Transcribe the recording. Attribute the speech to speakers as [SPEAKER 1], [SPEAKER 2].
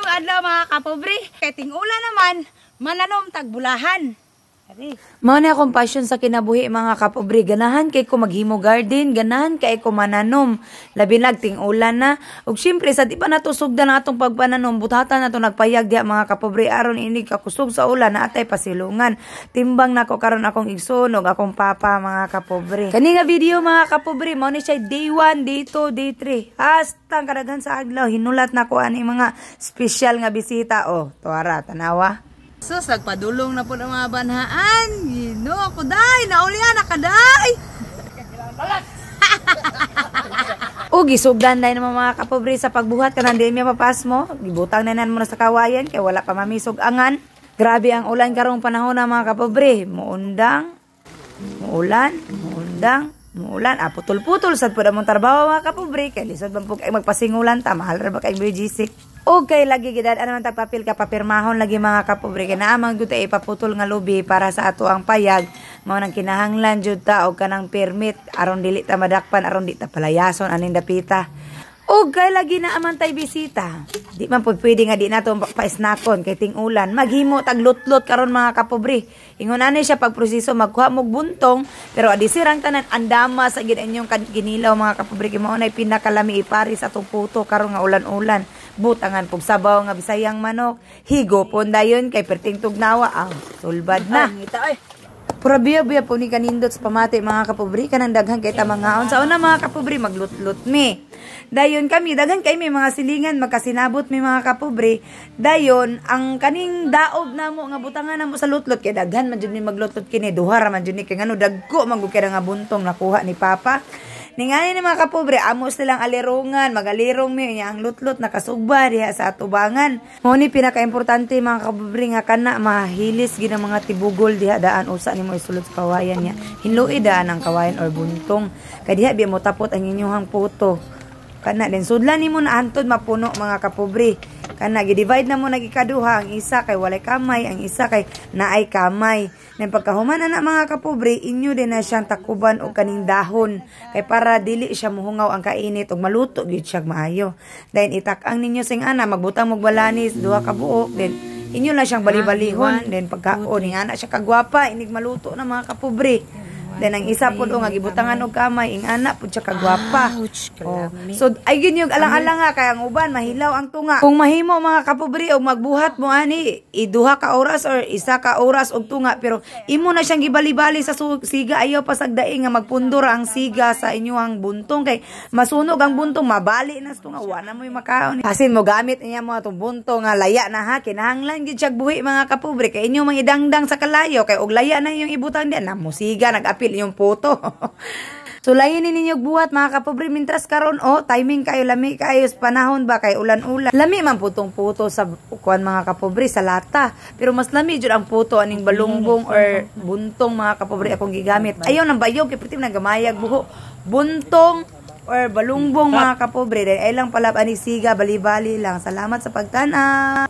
[SPEAKER 1] adlaw mga kapobre. Kay ting-ula naman, mananom tagbulahan.
[SPEAKER 2] Mao na akong passion sa kinabuhi mga kapobre. Ganahan kay ko maghimo garden, ganahan kay ko mananom. Labi nagting ulan na. Ug syempre sa di pa natusog na atong pagpananom, butatan nato nagpayag diha mga kapobre aron ini kakusog sa ulan na atay pasilungan. Timbang nako karon akong igsunog akong papa mga kapobre. Kani nga video mga kapobre, mao ni siya day 1, day 2, day 3. Hasta kadaghan sa adlaw hinulat nako ani mga special nga bisita. Oh, tuara tanawa.
[SPEAKER 1] Sus, nagpadulong na po ng mga banhaan. Gino ako, day. Naulihan na ka, day.
[SPEAKER 2] O, gisugdan day naman mga kapobre sa pagbuhat ka ng may papas mo. Gibutang na mo na sa kawayan kaya wala pa mamisog angan. Grabe ang ulan karong panahon na mga kapobre. Muundang, muulan, putol-putol. Sad po na mong trabaho mga kapobre. Kaya lisod ba po kayo magpasingulan ta. Mahal ra ba kayo BGC? Okay, lagi gidad ano man tagpapil ka papirmahon lagi mga kapobre kay naamang gud ay ipaputol nga lubi para sa ato ang payag mao nang kinahanglan jud ta og kanang permit aron dili ta madakpan aron di ta palayason aning dapita. Okay, lagi na aman tay bisita. Di man pud pwede nga di nato paisnakon kay ting-ulan. Maghimo tag lutlot karon mga kapobre. Ingon ani siya pagproseso magkuha mo buntong pero adi sirang tanan andama sa gid inyong ginilaw mga kapobre kay mao nay pinakalami ipari sa atong puto karon nga ulan-ulan. Butangan pug sabaw nga bisayang manok, higopon dayon kay perting tugnawa ang sulbad na. Pura biya po ni kanindot sa pamati mga kapobre kanang daghan kay tamangaon sa una mga kapobre maglutlot mi. Dayon kami daghan kay may mga silingan magkasinabot mi mga kapobre. Dayon ang kaning daob namo nga butangan namo sa lutlot kay daghan man jud ni maglutlot kini duha ra man jud ni kay ngano dagko man gud kay nga buntong nakuha ni papa. Ningani ni mga kapobre, amos nilang alirungan, magalirong mi ang lutlot nakasugba diha sa atubangan. Mo ni pinaka-importante mga kapobre nga kana mahilis gid ang mga tibugol diha daan usa nimo isulod sa kawayan niya. Hinluoy daan ang kawayan or buntong. Kay diha biya mo tapot ang inyong puto. Kana din sudlan nimo na antod mapuno mga kapobre. Kana gi-divide na mo nagikaduha ang isa kay walay kamay, ang isa kay naay kamay. Nen pagkahuman ana mga kapobre, inyo din na siyang takuban og kaning dahon kay para dili siya muhungaw ang kainit ug maluto gyud siya maayo. Then itak-ang ninyo sing ana magbutang og balanis duha ka buok then inyo lang siyang bali-balihon then pagkaon ni ana siya kagwapa inig maluto na mga kapobre. Then ang isa pud nga gibutangan og kamay ing ana pud siya kagwapa. So ay gyud alang-alang nga kay ang uban mahilaw ang tunga. Kung mahimo mga kapobre og magbuhat mo ani iduha ka oras or isa ka oras og tunga pero imo na siyang gibali-bali sa siga ayaw pa sagdaing nga magpundor ang siga sa inyong buntong kay masunog ang buntong mabali na sa tunga wala mo makaon. Pasin mo gamit niya mo atong buntong nga laya na ha kinahanglan gyud siya buhi mga kapobre kay inyo mang idangdang sa kalayo kay og laya na inyong ibutang diyan na musiga nag-apil yung puto. So layinin ninyo buhat mga kapobre mintras karon timing kayo lami kayo sa panahon ba kay ulan-ulan. Lami man putong puto sa kuan mga kapobre sa lata. Pero mas lami jud ang puto aning balungbong or buntong mga kapobre akong gigamit. Ayaw nang bayog kay puti nagamayag buho. Buntong or balungbong mga kapobre. Ay lang pala ani siga bali-bali lang. Salamat sa pagtana.